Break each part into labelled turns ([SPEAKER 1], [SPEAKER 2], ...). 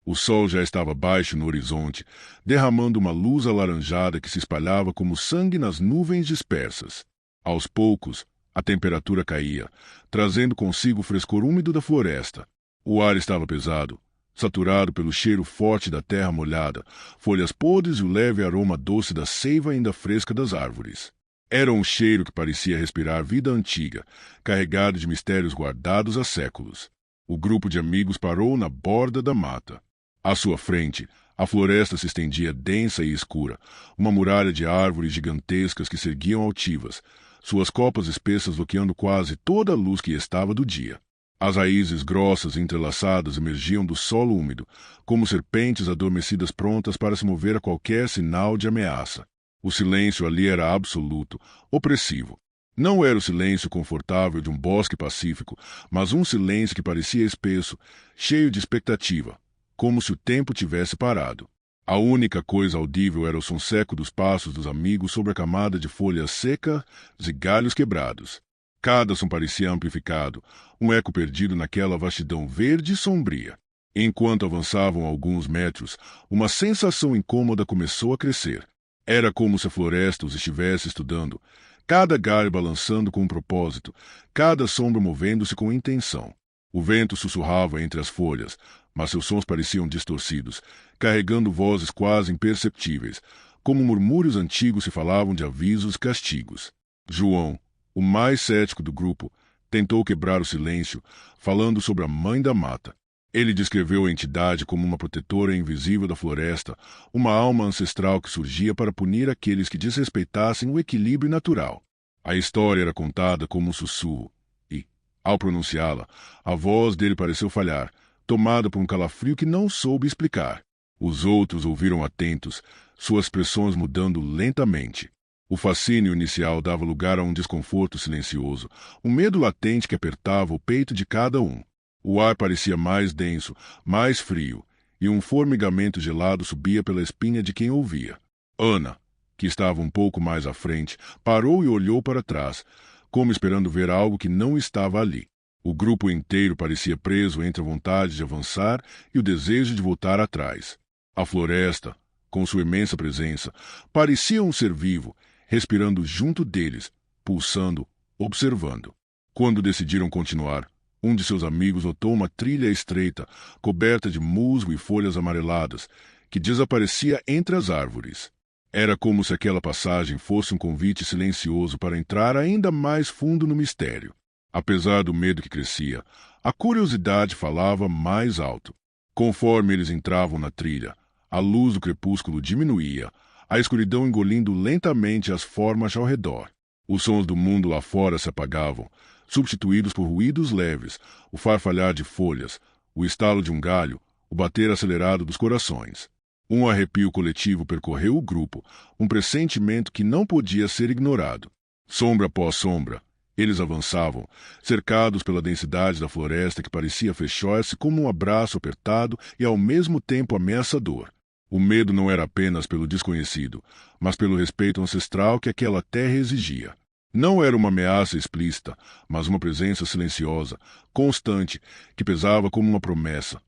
[SPEAKER 1] O sol já estava baixo no horizonte, derramando uma luz alaranjada que se espalhava como sangue nas nuvens dispersas. Aos poucos, a temperatura caía, trazendo consigo o frescor úmido da floresta. O ar estava pesado, saturado pelo cheiro forte da terra molhada, folhas podres e o leve aroma doce da seiva ainda fresca das árvores. Era um cheiro que parecia respirar vida antiga, carregado de mistérios guardados há séculos. O grupo de amigos parou na borda da mata. À sua frente, a floresta se estendia densa e escura, uma muralha de árvores gigantescas que se erguiam altivas, suas copas espessas bloqueando quase toda a luz que estava do dia. As raízes grossas e entrelaçadas emergiam do solo úmido, como serpentes adormecidas prontas para se mover a qualquer sinal de ameaça. O silêncio ali era absoluto, opressivo. Não era o silêncio confortável de um bosque pacífico, mas um silêncio que parecia espesso, cheio de expectativa, como se o tempo tivesse parado. A única coisa audível era o som seco dos passos dos amigos sobre a camada de folhas secas e galhos quebrados. Cada som parecia amplificado, um eco perdido naquela vastidão verde e sombria. Enquanto avançavam alguns metros, uma sensação incômoda começou a crescer. Era como se a floresta os estivesse estudando, cada galho balançando com um propósito, cada sombra movendo-se com intenção. O vento sussurrava entre as folhas, mas seus sons pareciam distorcidos, carregando vozes quase imperceptíveis, como murmúrios antigos se falavam de avisos e castigos. João, o mais cético do grupo, tentou quebrar o silêncio, falando sobre a Mãe da Mata. Ele descreveu a entidade como uma protetora invisível da floresta, uma alma ancestral que surgia para punir aqueles que desrespeitassem o equilíbrio natural. A história era contada como um sussurro, e, ao pronunciá-la, a voz dele pareceu falhar, tomada por um calafrio que não soube explicar. Os outros ouviram atentos, suas expressões mudando lentamente. O fascínio inicial dava lugar a um desconforto silencioso, um medo latente que apertava o peito de cada um. O ar parecia mais denso, mais frio, e um formigamento gelado subia pela espinha de quem ouvia. Ana, que estava um pouco mais à frente, parou e olhou para trás, como esperando ver algo que não estava ali. O grupo inteiro parecia preso entre a vontade de avançar e o desejo de voltar atrás. A floresta, com sua imensa presença, parecia um ser vivo, respirando junto deles, pulsando, observando. Quando decidiram continuar, um de seus amigos notou uma trilha estreita, coberta de musgo e folhas amareladas, que desaparecia entre as árvores. Era como se aquela passagem fosse um convite silencioso para entrar ainda mais fundo no mistério. Apesar do medo que crescia, a curiosidade falava mais alto. Conforme eles entravam na trilha, a luz do crepúsculo diminuía, a escuridão engolindo lentamente as formas ao redor. Os sons do mundo lá fora se apagavam, substituídos por ruídos leves, o farfalhar de folhas, o estalo de um galho, o bater acelerado dos corações. Um arrepio coletivo percorreu o grupo, um pressentimento que não podia ser ignorado. Sombra após sombra, eles avançavam, cercados pela densidade da floresta que parecia fechar-se como um abraço apertado e ao mesmo tempo ameaçador. O medo não era apenas pelo desconhecido, mas pelo respeito ancestral que aquela terra exigia. Não era uma ameaça explícita, mas uma presença silenciosa, constante, que pesava como uma promessa.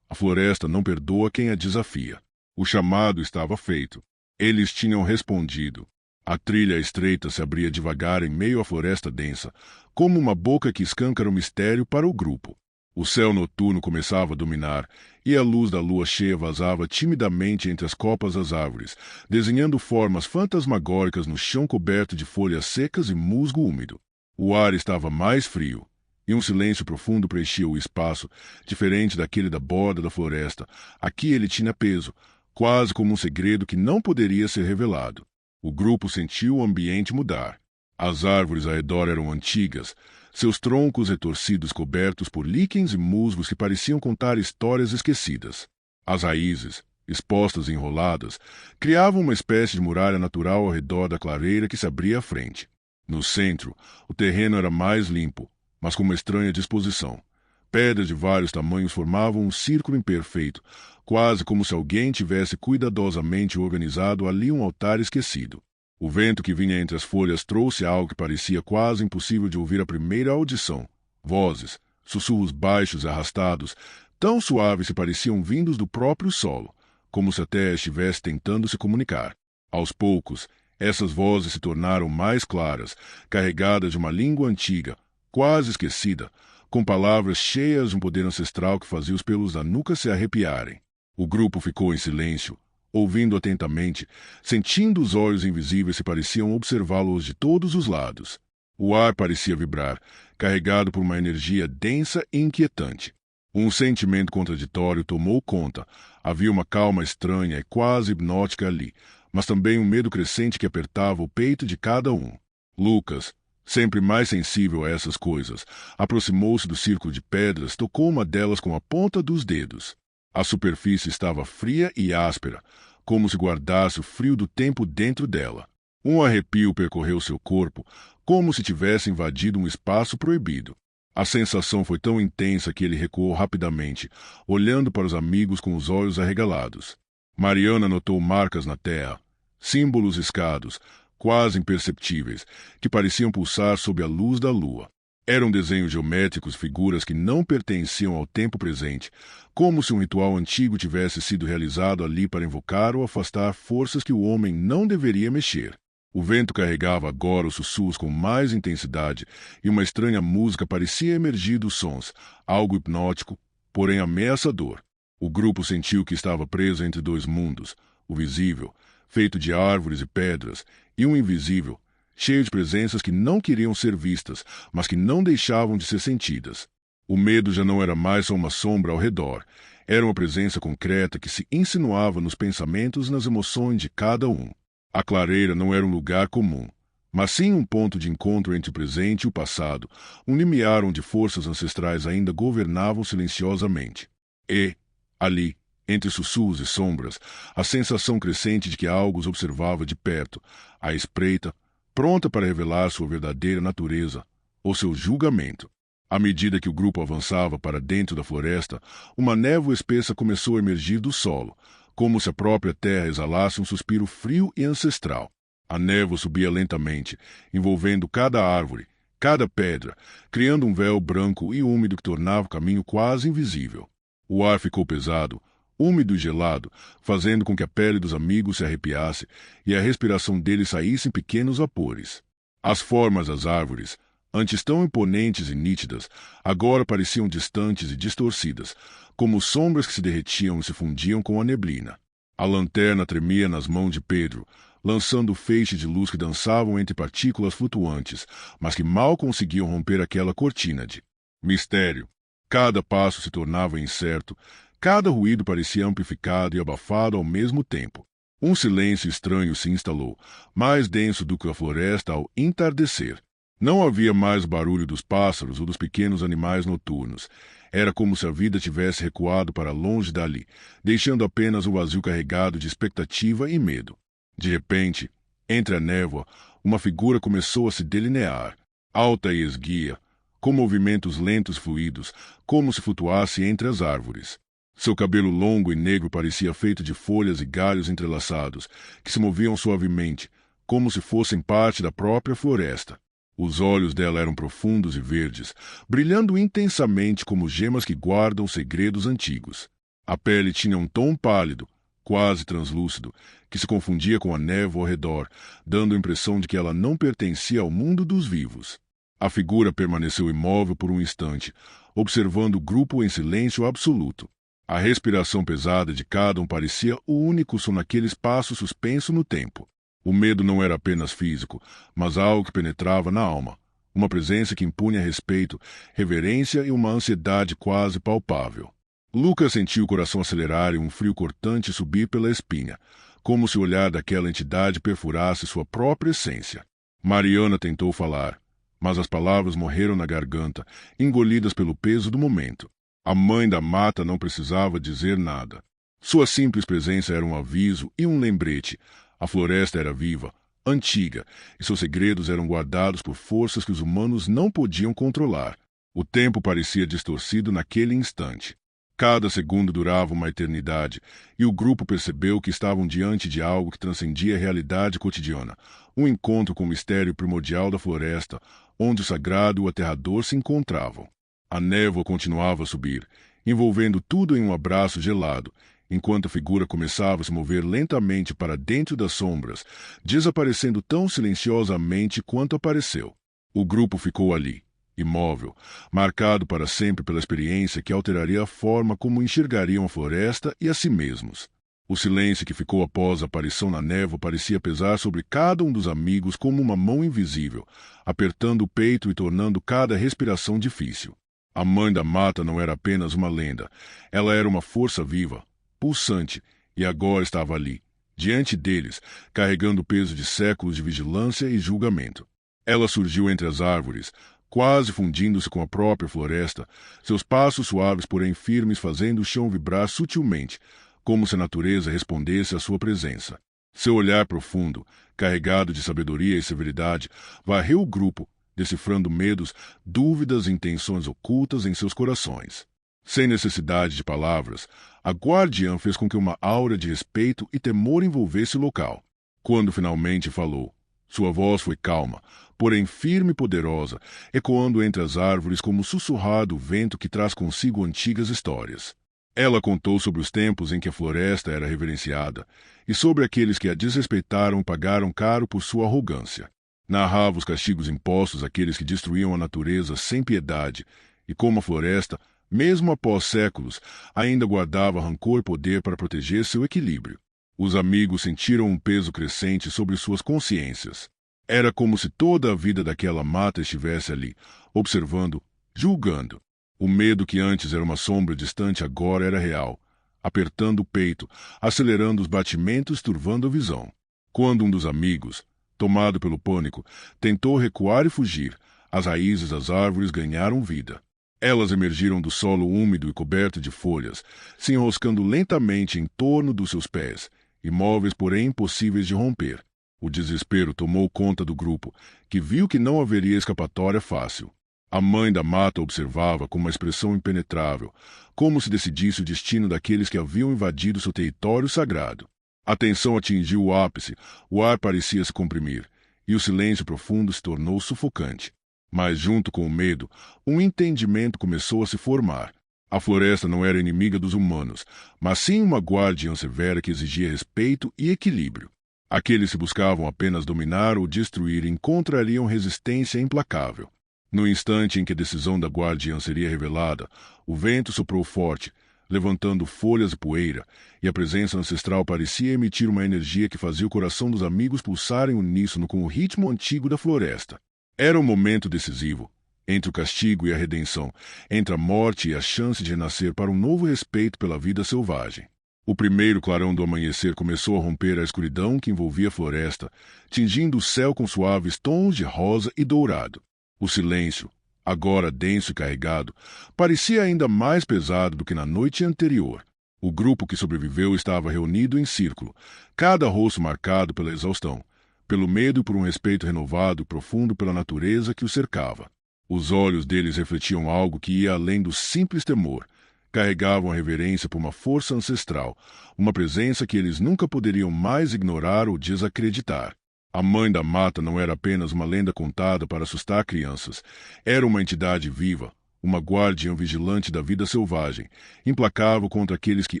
[SPEAKER 1] A floresta não perdoa quem a desafia. O chamado estava feito. Eles tinham respondido. A trilha estreita se abria devagar em meio à floresta densa, como uma boca que escancara o mistério para o grupo. O céu noturno começava a dominar, e a luz da lua cheia vazava timidamente entre as copas das árvores, desenhando formas fantasmagóricas no chão coberto de folhas secas e musgo úmido. O ar estava mais frio, e um silêncio profundo preenchia o espaço, diferente daquele da borda da floresta. Aqui ele tinha peso, quase como um segredo que não poderia ser revelado. O grupo sentiu o ambiente mudar. As árvores ao redor eram antigas, seus troncos retorcidos cobertos por líquens e musgos que pareciam contar histórias esquecidas. As raízes, expostas e enroladas, criavam uma espécie de muralha natural ao redor da clareira que se abria à frente. No centro, o terreno era mais limpo, mas com uma estranha disposição. Pedras de vários tamanhos formavam um círculo imperfeito, quase como se alguém tivesse cuidadosamente organizado ali um altar esquecido. O vento que vinha entre as folhas trouxe algo que parecia quase impossível de ouvir à primeira audição. Vozes, sussurros baixos e arrastados, tão suaves que pareciam vindos do próprio solo, como se a terra estivesse tentando se comunicar. Aos poucos, essas vozes se tornaram mais claras, carregadas de uma língua antiga, quase esquecida, com palavras cheias de um poder ancestral que fazia os pelos da nuca se arrepiarem. O grupo ficou em silêncio, ouvindo atentamente, sentindo os olhos invisíveis que pareciam observá-los de todos os lados. O ar parecia vibrar, carregado por uma energia densa e inquietante. Um sentimento contraditório tomou conta. Havia uma calma estranha e quase hipnótica ali, mas também um medo crescente que apertava o peito de cada um. Lucas, sempre mais sensível a essas coisas, aproximou-se do círculo de pedras, tocou uma delas com a ponta dos dedos. A superfície estava fria e áspera, como se guardasse o frio do tempo dentro dela. Um arrepio percorreu seu corpo, como se tivesse invadido um espaço proibido. A sensação foi tão intensa que ele recuou rapidamente, olhando para os amigos com os olhos arregalados. Mariana notou marcas na terra, símbolos riscados, quase imperceptíveis, que pareciam pulsar sob a luz da lua. Eram desenhos geométricos, figuras que não pertenciam ao tempo presente, como se um ritual antigo tivesse sido realizado ali para invocar ou afastar forças que o homem não deveria mexer. O vento carregava agora os sussurros com mais intensidade, e uma estranha música parecia emergir dos sons, algo hipnótico, porém ameaçador. O grupo sentiu que estava preso entre dois mundos, o visível, feito de árvores e pedras, e um invisível, cheio de presenças que não queriam ser vistas, mas que não deixavam de ser sentidas. O medo já não era mais só uma sombra ao redor, era uma presença concreta que se insinuava nos pensamentos e nas emoções de cada um. A clareira não era um lugar comum, mas sim um ponto de encontro entre o presente e o passado, um limiar onde forças ancestrais ainda governavam silenciosamente. E, ali, entre sussurros e sombras, a sensação crescente de que algo os observava de perto, à espreita, pronta para revelar sua verdadeira natureza, ou seu julgamento. À medida que o grupo avançava para dentro da floresta, uma névoa espessa começou a emergir do solo, como se a própria terra exalasse um suspiro frio e ancestral. A névoa subia lentamente, envolvendo cada árvore, cada pedra, criando um véu branco e úmido que tornava o caminho quase invisível. O ar ficou pesado, úmido e gelado, fazendo com que a pele dos amigos se arrepiasse e a respiração deles saísse em pequenos vapores. As formas das árvores, antes tão imponentes e nítidas, agora pareciam distantes e distorcidas, como sombras que se derretiam e se fundiam com a neblina. A lanterna tremia nas mãos de Pedro, lançando feixes de luz que dançavam entre partículas flutuantes, mas que mal conseguiam romper aquela cortina de mistério. Cada passo se tornava incerto, cada ruído parecia amplificado e abafado ao mesmo tempo. Um silêncio estranho se instalou, mais denso do que a floresta ao entardecer. Não havia mais o barulho dos pássaros ou dos pequenos animais noturnos. Era como se a vida tivesse recuado para longe dali, deixando apenas o vazio carregado de expectativa e medo. De repente, entre a névoa, uma figura começou a se delinear, alta e esguia, com movimentos lentos e fluidos, como se flutuasse entre as árvores. Seu cabelo longo e negro parecia feito de folhas e galhos entrelaçados, que se moviam suavemente, como se fossem parte da própria floresta. Os olhos dela eram profundos e verdes, brilhando intensamente como gemas que guardam segredos antigos. A pele tinha um tom pálido, quase translúcido, que se confundia com a névoa ao redor, dando a impressão de que ela não pertencia ao mundo dos vivos. A figura permaneceu imóvel por um instante, observando o grupo em silêncio absoluto. A respiração pesada de cada um parecia o único som naquele espaço suspenso no tempo. O medo não era apenas físico, mas algo que penetrava na alma, uma presença que impunha respeito, reverência e uma ansiedade quase palpável. Lucas sentiu o coração acelerar e um frio cortante subir pela espinha, como se o olhar daquela entidade perfurasse sua própria essência. Mariana tentou falar, mas as palavras morreram na garganta, engolidas pelo peso do momento. A mãe da mata não precisava dizer nada. Sua simples presença era um aviso e um lembrete. A floresta era viva, antiga, e seus segredos eram guardados por forças que os humanos não podiam controlar. O tempo parecia distorcido naquele instante. Cada segundo durava uma eternidade, e o grupo percebeu que estavam diante de algo que transcendia a realidade cotidiana, um encontro com o mistério primordial da floresta, onde o sagrado e o aterrador se encontravam. A névoa continuava a subir, envolvendo tudo em um abraço gelado, enquanto a figura começava a se mover lentamente para dentro das sombras, desaparecendo tão silenciosamente quanto apareceu. O grupo ficou ali, imóvel, marcado para sempre pela experiência que alteraria a forma como enxergariam a floresta e a si mesmos. O silêncio que ficou após a aparição na névoa parecia pesar sobre cada um dos amigos como uma mão invisível, apertando o peito e tornando cada respiração difícil. A Mãe da Mata não era apenas uma lenda, ela era uma força viva, pulsante, e agora estava ali, diante deles, carregando o peso de séculos de vigilância e julgamento. Ela surgiu entre as árvores, quase fundindo-se com a própria floresta, seus passos suaves porém firmes fazendo o chão vibrar sutilmente, como se a natureza respondesse à sua presença. Seu olhar profundo, carregado de sabedoria e severidade, varreu o grupo, decifrando medos, dúvidas e intenções ocultas em seus corações. Sem necessidade de palavras, a guardiã fez com que uma aura de respeito e temor envolvesse o local. Quando finalmente falou, sua voz foi calma, porém firme e poderosa, ecoando entre as árvores como o sussurrar do vento que traz consigo antigas histórias. Ela contou sobre os tempos em que a floresta era reverenciada e sobre aqueles que a desrespeitaram e pagaram caro por sua arrogância. Narrava os castigos impostos àqueles que destruíam a natureza sem piedade e como a floresta, mesmo após séculos, ainda guardava rancor e poder para proteger seu equilíbrio. Os amigos sentiram um peso crescente sobre suas consciências. Era como se toda a vida daquela mata estivesse ali, observando, julgando. O medo que antes era uma sombra distante agora era real, apertando o peito, acelerando os batimentos, turvando a visão. Quando um dos amigos, tomado pelo pânico, tentou recuar e fugir, as raízes das árvores ganharam vida. Elas emergiram do solo úmido e coberto de folhas, se enroscando lentamente em torno dos seus pés, imóveis porém impossíveis de romper. O desespero tomou conta do grupo, que viu que não haveria escapatória fácil. A Mãe da Mata observava com uma expressão impenetrável, como se decidisse o destino daqueles que haviam invadido seu território sagrado. A tensão atingiu o ápice, o ar parecia se comprimir, e o silêncio profundo se tornou sufocante. Mas, junto com o medo, um entendimento começou a se formar. A floresta não era inimiga dos humanos, mas sim uma guardiã severa que exigia respeito e equilíbrio. Aqueles que buscavam apenas dominar ou destruir encontrariam resistência implacável. No instante em que a decisão da guardiã seria revelada, o vento soprou forte, levantando folhas e poeira, e a presença ancestral parecia emitir uma energia que fazia o coração dos amigos pulsar em uníssono com o ritmo antigo da floresta. Era um momento decisivo, entre o castigo e a redenção, entre a morte e a chance de renascer para um novo respeito pela vida selvagem. O primeiro clarão do amanhecer começou a romper a escuridão que envolvia a floresta, tingindo o céu com suaves tons de rosa e dourado. O silêncio, agora denso e carregado, parecia ainda mais pesado do que na noite anterior. O grupo que sobreviveu estava reunido em círculo, cada rosto marcado pela exaustão, pelo medo e por um respeito renovado e profundo pela natureza que os cercava. Os olhos deles refletiam algo que ia além do simples temor, carregavam a reverência por uma força ancestral, uma presença que eles nunca poderiam mais ignorar ou desacreditar. A Mãe da Mata não era apenas uma lenda contada para assustar crianças. Era uma entidade viva, uma guardiã vigilante da vida selvagem, implacável contra aqueles que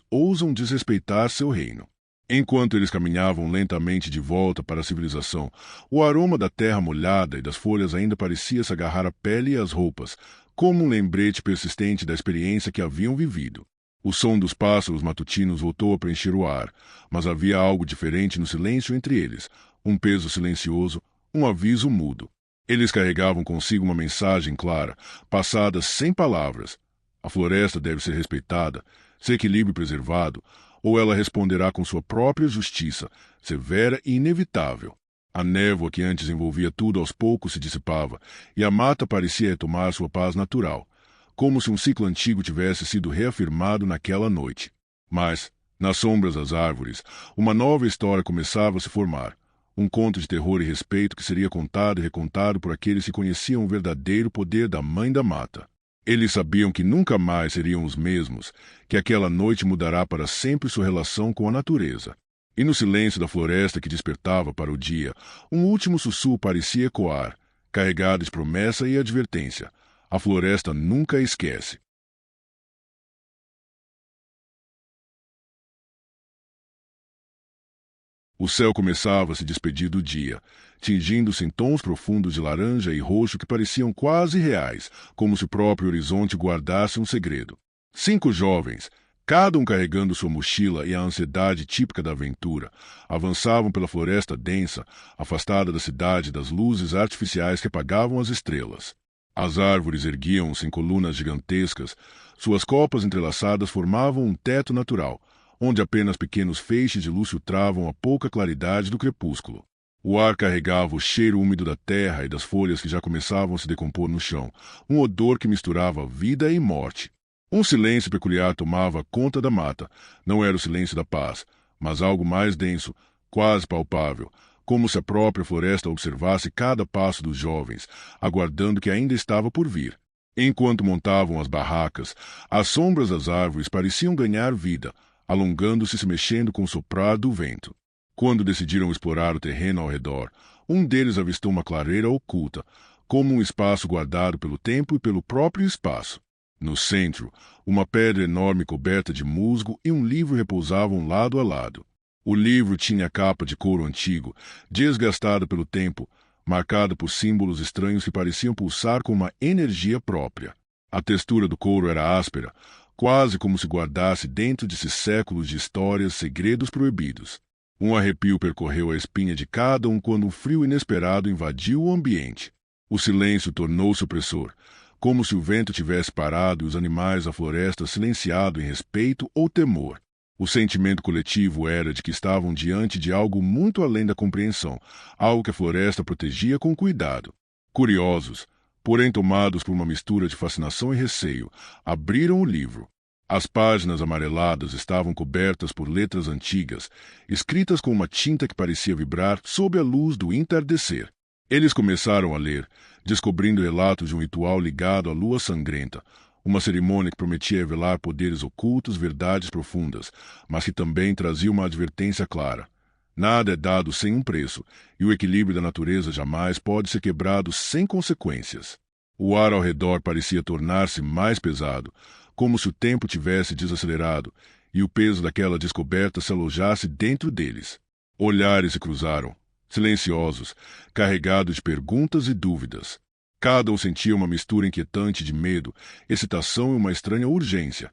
[SPEAKER 1] ousam desrespeitar seu reino. Enquanto eles caminhavam lentamente de volta para a civilização, o aroma da terra molhada e das folhas ainda parecia se agarrar à pele e às roupas, como um lembrete persistente da experiência que haviam vivido. O som dos pássaros matutinos voltou a preencher o ar, mas havia algo diferente no silêncio entre eles, um peso silencioso, um aviso mudo. Eles carregavam consigo uma mensagem clara, passada sem palavras. A floresta deve ser respeitada, seu equilíbrio preservado, ou ela responderá com sua própria justiça, severa e inevitável. A névoa que antes envolvia tudo aos poucos se dissipava, e a mata parecia retomar sua paz natural, como se um ciclo antigo tivesse sido reafirmado naquela noite. Mas, nas sombras das árvores, uma nova história começava a se formar. Um conto de terror e respeito que seria contado e recontado por aqueles que conheciam o verdadeiro poder da Mãe da Mata. Eles sabiam que nunca mais seriam os mesmos, que aquela noite mudará para sempre sua relação com a natureza. E no silêncio da floresta que despertava para o dia, um último sussurro parecia ecoar, carregado de promessa e advertência. A floresta nunca esquece. O céu começava a se despedir do dia, tingindo-se em tons profundos de laranja e roxo que pareciam quase reais, como se o próprio horizonte guardasse um segredo. 5 jovens, cada um carregando sua mochila e a ansiedade típica da aventura, avançavam pela floresta densa, afastada da cidade e das luzes artificiais que apagavam as estrelas. As árvores erguiam-se em colunas gigantescas, suas copas entrelaçadas formavam um teto natural, onde apenas pequenos feixes de luz filtravam a pouca claridade do crepúsculo. O ar carregava o cheiro úmido da terra e das folhas que já começavam a se decompor no chão, um odor que misturava vida e morte. Um silêncio peculiar tomava conta da mata. Não era o silêncio da paz, mas algo mais denso, quase palpável, como se a própria floresta observasse cada passo dos jovens, aguardando que ainda estava por vir. Enquanto montavam as barracas, as sombras das árvores pareciam ganhar vida, alongando-se e se mexendo com o soprar do vento. Quando decidiram explorar o terreno ao redor, um deles avistou uma clareira oculta, como um espaço guardado pelo tempo e pelo próprio espaço. No centro, uma pedra enorme coberta de musgo e um livro repousavam lado a lado. O livro tinha capa de couro antigo, desgastada pelo tempo, marcada por símbolos estranhos que pareciam pulsar com uma energia própria. A textura do couro era áspera, quase como se guardasse dentro de si séculos de histórias, segredos proibidos. Um arrepio percorreu a espinha de cada um quando um frio inesperado invadiu o ambiente. O silêncio tornou-se opressor, como se o vento tivesse parado e os animais da floresta silenciado em respeito ou temor. O sentimento coletivo era de que estavam diante de algo muito além da compreensão, algo que a floresta protegia com cuidado. Curiosos, porém tomados por uma mistura de fascinação e receio, abriram o livro. As páginas amareladas estavam cobertas por letras antigas, escritas com uma tinta que parecia vibrar sob a luz do entardecer. Eles começaram a ler, descobrindo relatos de um ritual ligado à lua sangrenta, uma cerimônia que prometia revelar poderes ocultos, verdades profundas, mas que também trazia uma advertência clara. Nada é dado sem um preço, e o equilíbrio da natureza jamais pode ser quebrado sem consequências. O ar ao redor parecia tornar-se mais pesado, como se o tempo tivesse desacelerado, e o peso daquela descoberta se alojasse dentro deles. Olhares se cruzaram, silenciosos, carregados de perguntas e dúvidas. Cada um sentia uma mistura inquietante de medo, excitação e uma estranha urgência,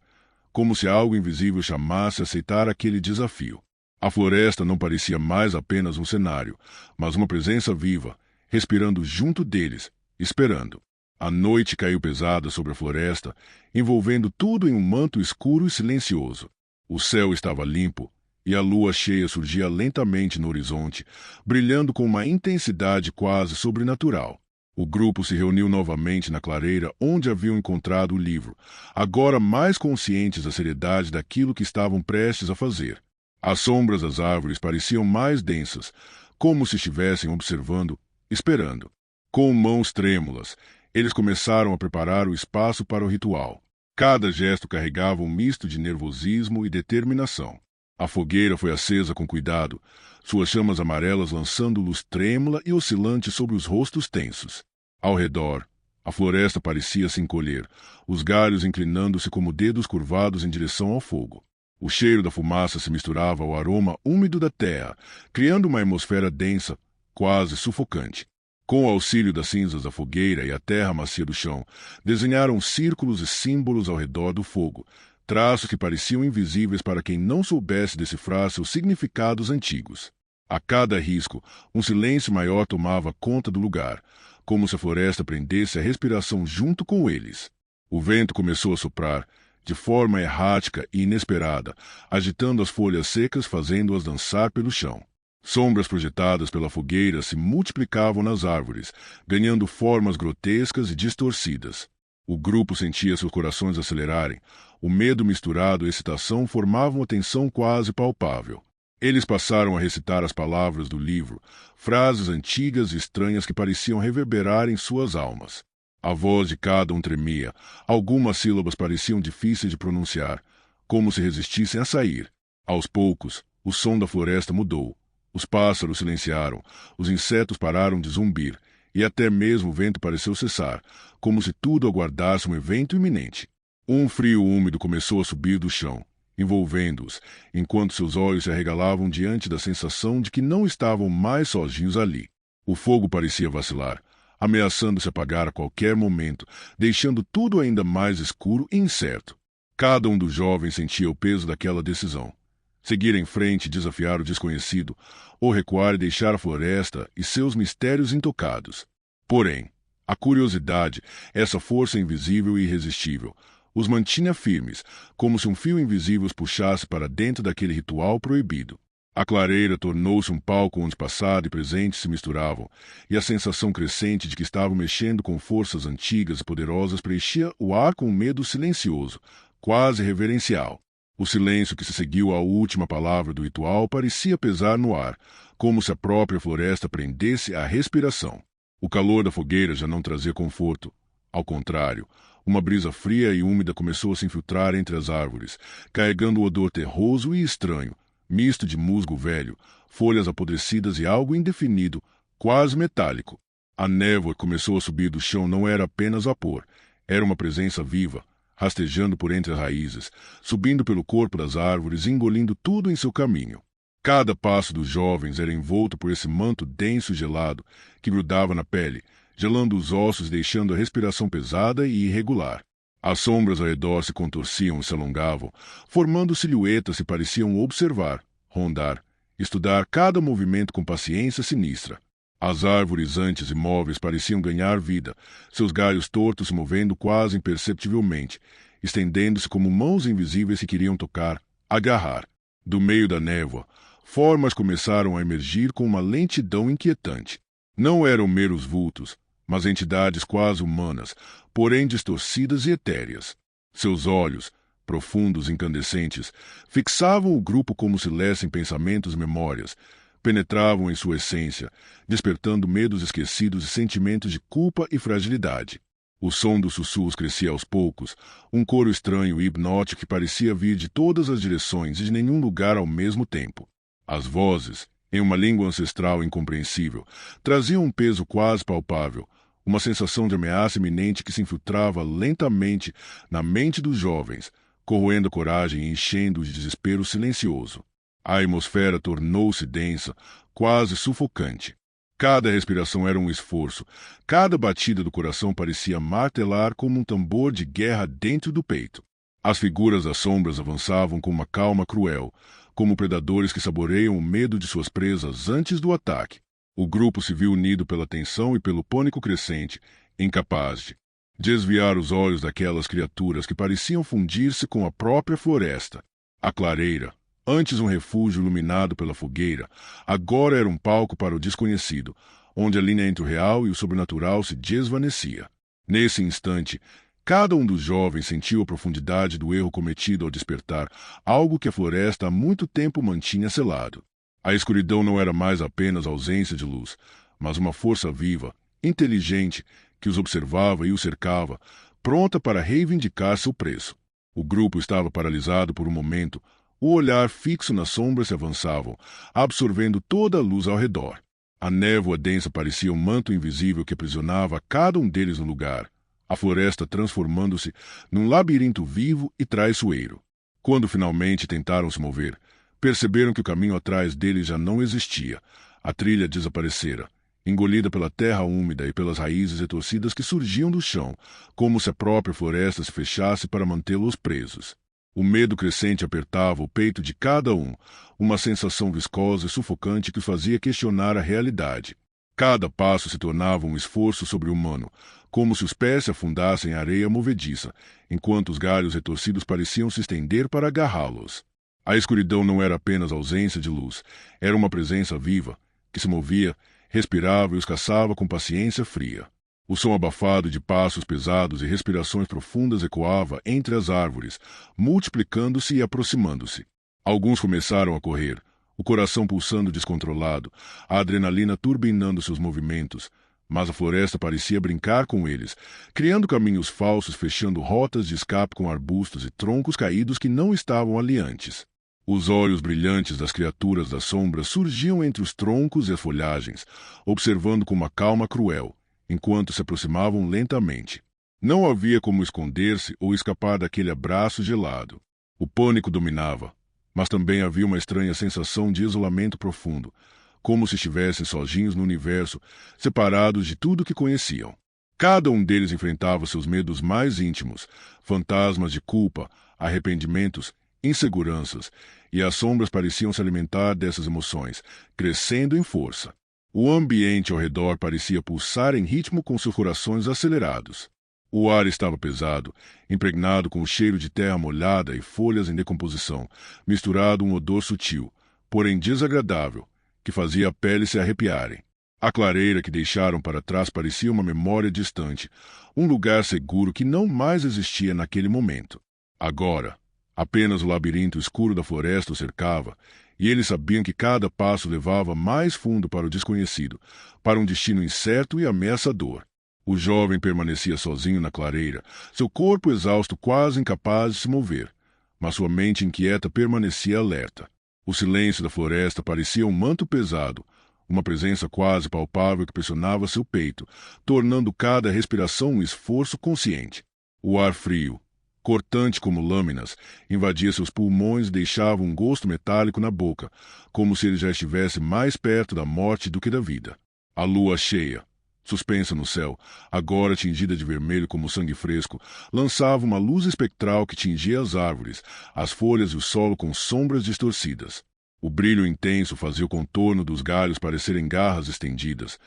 [SPEAKER 1] como se algo invisível chamasse a aceitar aquele desafio. A floresta não parecia mais apenas um cenário, mas uma presença viva, respirando junto deles, esperando. A noite caiu pesada sobre a floresta, envolvendo tudo em um manto escuro e silencioso. O céu estava limpo, e a lua cheia surgia lentamente no horizonte, brilhando com uma intensidade quase sobrenatural. O grupo se reuniu novamente na clareira onde haviam encontrado o livro, agora mais conscientes da seriedade daquilo que estavam prestes a fazer. As sombras das árvores pareciam mais densas, como se estivessem observando, esperando. Com mãos trêmulas, eles começaram a preparar o espaço para o ritual. Cada gesto carregava um misto de nervosismo e determinação. A fogueira foi acesa com cuidado, suas chamas amarelas lançando luz trêmula e oscilante sobre os rostos tensos. Ao redor, a floresta parecia se encolher, os galhos inclinando-se como dedos curvados em direção ao fogo. O cheiro da fumaça se misturava ao aroma úmido da terra, criando uma atmosfera densa, quase sufocante. Com o auxílio das cinzas da fogueira e a terra macia do chão, desenharam círculos e símbolos ao redor do fogo, traços que pareciam invisíveis para quem não soubesse decifrar seus significados antigos. A cada risco, um silêncio maior tomava conta do lugar, como se a floresta prendesse a respiração junto com eles. O vento começou a soprar, de forma errática e inesperada, agitando as folhas secas, fazendo-as dançar pelo chão. Sombras projetadas pela fogueira se multiplicavam nas árvores, ganhando formas grotescas e distorcidas. O grupo sentia seus corações acelerarem. O medo misturado à excitação formavam uma tensão quase palpável. Eles passaram a recitar as palavras do livro, frases antigas e estranhas que pareciam reverberar em suas almas. A voz de cada um tremia, algumas sílabas pareciam difíceis de pronunciar, como se resistissem a sair. Aos poucos, o som da floresta mudou. Os pássaros silenciaram, os insetos pararam de zumbir, e até mesmo o vento pareceu cessar, como se tudo aguardasse um evento iminente. Um frio úmido começou a subir do chão, envolvendo-os, enquanto seus olhos se arregalavam diante da sensação de que não estavam mais sozinhos ali. O fogo parecia vacilar, ameaçando se apagar a qualquer momento, deixando tudo ainda mais escuro e incerto. Cada um dos jovens sentia o peso daquela decisão. Seguir em frente e desafiar o desconhecido, ou recuar e deixar a floresta e seus mistérios intocados. Porém, a curiosidade, essa força invisível e irresistível, os mantinha firmes, como se um fio invisível os puxasse para dentro daquele ritual proibido. A clareira tornou-se um palco onde passado e presente se misturavam, e a sensação crescente de que estavam mexendo com forças antigas e poderosas preenchia o ar com um medo silencioso, quase reverencial. O silêncio que se seguiu à última palavra do ritual parecia pesar no ar, como se a própria floresta prendesse a respiração. O calor da fogueira já não trazia conforto. Ao contrário, uma brisa fria e úmida começou a se infiltrar entre as árvores, carregando um odor terroso e estranho, misto de musgo velho, folhas apodrecidas e algo indefinido, quase metálico. A névoa que começou a subir do chão não era apenas vapor, era uma presença viva, rastejando por entre as raízes, subindo pelo corpo das árvores e engolindo tudo em seu caminho. Cada passo dos jovens era envolto por esse manto denso e gelado que grudava na pele, gelando os ossos e deixando a respiração pesada e irregular. As sombras ao redor se contorciam e se alongavam, formando silhuetas que pareciam observar, rondar, estudar cada movimento com paciência sinistra. As árvores antes imóveis pareciam ganhar vida, seus galhos tortos se movendo quase imperceptivelmente, estendendo-se como mãos invisíveis que queriam tocar, agarrar. Do meio da névoa, formas começaram a emergir com uma lentidão inquietante. Não eram meros vultos, mas entidades quase humanas, porém distorcidas e etéreas. Seus olhos, profundos e incandescentes, fixavam o grupo como se lessem pensamentos e memórias, penetravam em sua essência, despertando medos esquecidos e sentimentos de culpa e fragilidade. O som dos sussurros crescia aos poucos, um coro estranho e hipnótico que parecia vir de todas as direções e de nenhum lugar ao mesmo tempo. As vozes, em uma língua ancestral incompreensível, traziam um peso quase palpável, uma sensação de ameaça iminente que se infiltrava lentamente na mente dos jovens, corroendo a coragem e enchendo-os de desespero silencioso. A atmosfera tornou-se densa, quase sufocante. Cada respiração era um esforço, cada batida do coração parecia martelar como um tambor de guerra dentro do peito. As figuras das sombras avançavam com uma calma cruel, como predadores que saboreiam o medo de suas presas antes do ataque. O grupo se viu unido pela tensão e pelo pânico crescente, incapaz de desviar os olhos daquelas criaturas que pareciam fundir-se com a própria floresta. A clareira, antes um refúgio iluminado pela fogueira, agora era um palco para o desconhecido, onde a linha entre o real e o sobrenatural se desvanecia. Nesse instante, cada um dos jovens sentiu a profundidade do erro cometido ao despertar algo que a floresta há muito tempo mantinha selado. A escuridão não era mais apenas ausência de luz, mas uma força viva, inteligente, que os observava e os cercava, pronta para reivindicar seu preço. O grupo estava paralisado por um momento, o olhar fixo nas sombras se avançavam, absorvendo toda a luz ao redor. A névoa densa parecia um manto invisível que aprisionava cada um deles no lugar, a floresta transformando-se num labirinto vivo e traiçoeiro. Quando finalmente tentaram se mover, perceberam que o caminho atrás deles já não existia. A trilha desaparecera, engolida pela terra úmida e pelas raízes retorcidas que surgiam do chão, como se a própria floresta se fechasse para mantê-los presos. O medo crescente apertava o peito de cada um, uma sensação viscosa e sufocante que os fazia questionar a realidade. Cada passo se tornava um esforço sobre-humano, como se os pés se afundassem em areia movediça, enquanto os galhos retorcidos pareciam se estender para agarrá-los. A escuridão não era apenas ausência de luz, era uma presença viva, que se movia, respirava e os caçava com paciência fria. O som abafado de passos pesados e respirações profundas ecoava entre as árvores, multiplicando-se e aproximando-se. Alguns começaram a correr, o coração pulsando descontrolado, a adrenalina turbinando seus movimentos, mas a floresta parecia brincar com eles, criando caminhos falsos, fechando rotas de escape com arbustos e troncos caídos que não estavam ali antes. Os olhos brilhantes das criaturas das sombras surgiam entre os troncos e as folhagens, observando com uma calma cruel, enquanto se aproximavam lentamente. Não havia como esconder-se ou escapar daquele abraço gelado. O pânico dominava, mas também havia uma estranha sensação de isolamento profundo, como se estivessem sozinhos no universo, separados de tudo que conheciam. Cada um deles enfrentava seus medos mais íntimos, fantasmas de culpa, arrependimentos, inseguranças, e as sombras pareciam se alimentar dessas emoções, crescendo em força. O ambiente ao redor parecia pulsar em ritmo com seus corações acelerados. O ar estava pesado, impregnado com o cheiro de terra molhada e folhas em decomposição, misturado um odor sutil, porém desagradável, que fazia a pele se arrepiarem. A clareira que deixaram para trás parecia uma memória distante, um lugar seguro que não mais existia naquele momento. Agora, apenas o labirinto escuro da floresta o cercava, e eles sabiam que cada passo levava mais fundo para o desconhecido, para um destino incerto e ameaçador. O jovem permanecia sozinho na clareira, seu corpo exausto quase incapaz de se mover, mas sua mente inquieta permanecia alerta. O silêncio da floresta parecia um manto pesado, uma presença quase palpável que pressionava seu peito, tornando cada respiração um esforço consciente. O ar frio, cortante como lâminas, invadia seus pulmões e deixava um gosto metálico na boca, como se ele já estivesse mais perto da morte do que da vida. A lua cheia, suspensa no céu, agora tingida de vermelho como sangue fresco, lançava uma luz espectral que tingia as árvores, as folhas e o solo com sombras distorcidas. O brilho intenso fazia o contorno dos galhos parecerem garras estendidas,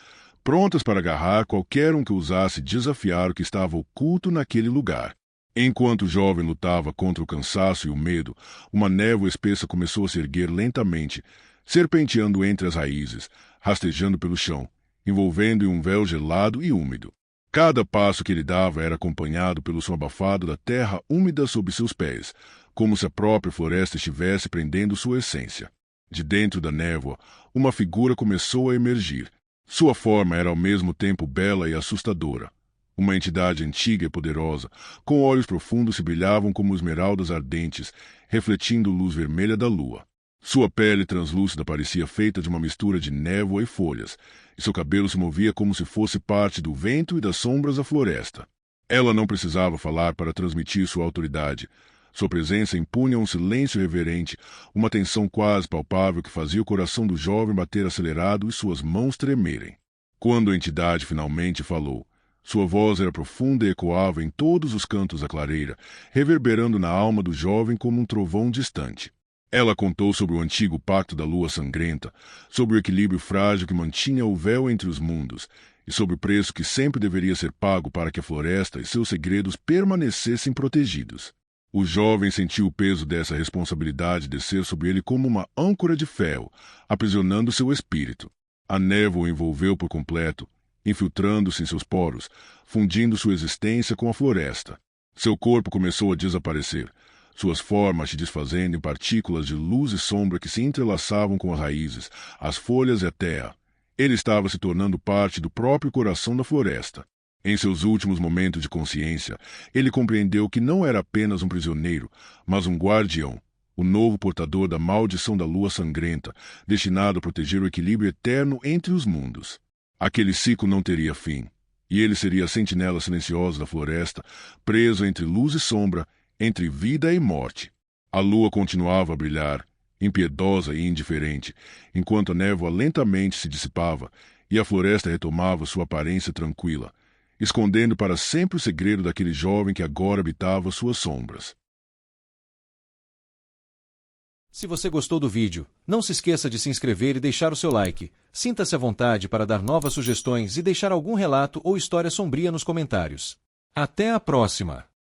[SPEAKER 1] prontas para agarrar qualquer um que ousasse desafiar o que estava oculto naquele lugar. Enquanto o jovem lutava contra o cansaço e o medo, uma névoa espessa começou a se erguer lentamente, serpenteando entre as raízes, rastejando pelo chão, envolvendo em um véu gelado e úmido. Cada passo que ele dava era acompanhado pelo som abafado da terra úmida sob seus pés, como se a própria floresta estivesse prendendo sua essência. De dentro da névoa, uma figura começou a emergir. Sua forma era ao mesmo tempo bela e assustadora. Uma entidade antiga e poderosa, com olhos profundos que brilhavam como esmeraldas ardentes, refletindo luz vermelha da lua. Sua pele translúcida parecia feita de uma mistura de névoa e folhas, e seu cabelo se movia como se fosse parte do vento e das sombras da floresta. Ela não precisava falar para transmitir sua autoridade. Sua presença impunha um silêncio reverente, uma tensão quase palpável que fazia o coração do jovem bater acelerado e suas mãos tremerem. Quando a entidade finalmente falou, sua voz era profunda e ecoava em todos os cantos da clareira, reverberando na alma do jovem como um trovão distante. Ela contou sobre o antigo pacto da lua sangrenta, sobre o equilíbrio frágil que mantinha o véu entre os mundos, e sobre o preço que sempre deveria ser pago para que a floresta e seus segredos permanecessem protegidos. O jovem sentiu o peso dessa responsabilidade descer sobre ele como uma âncora de ferro, aprisionando seu espírito. A névoa o envolveu por completo, infiltrando-se em seus poros, fundindo sua existência com a floresta. Seu corpo começou a desaparecer, suas formas se desfazendo em partículas de luz e sombra que se entrelaçavam com as raízes, as folhas e a terra. Ele estava se tornando parte do próprio coração da floresta. Em seus últimos momentos de consciência, ele compreendeu que não era apenas um prisioneiro, mas um guardião, o novo portador da maldição da lua sangrenta, destinado a proteger o equilíbrio eterno entre os mundos. Aquele ciclo não teria fim, e ele seria a sentinela silenciosa da floresta, preso entre luz e sombra, entre vida e morte. A lua continuava a brilhar, impiedosa e indiferente, enquanto a névoa lentamente se dissipava e a floresta retomava sua aparência tranquila, escondendo para sempre o segredo daquele jovem que agora habitava suas sombras.
[SPEAKER 2] Se você gostou do vídeo, não se esqueça de se inscrever e deixar o seu like. Sinta-se à vontade para dar novas sugestões e deixar algum relato ou história sombria nos comentários. Até a próxima!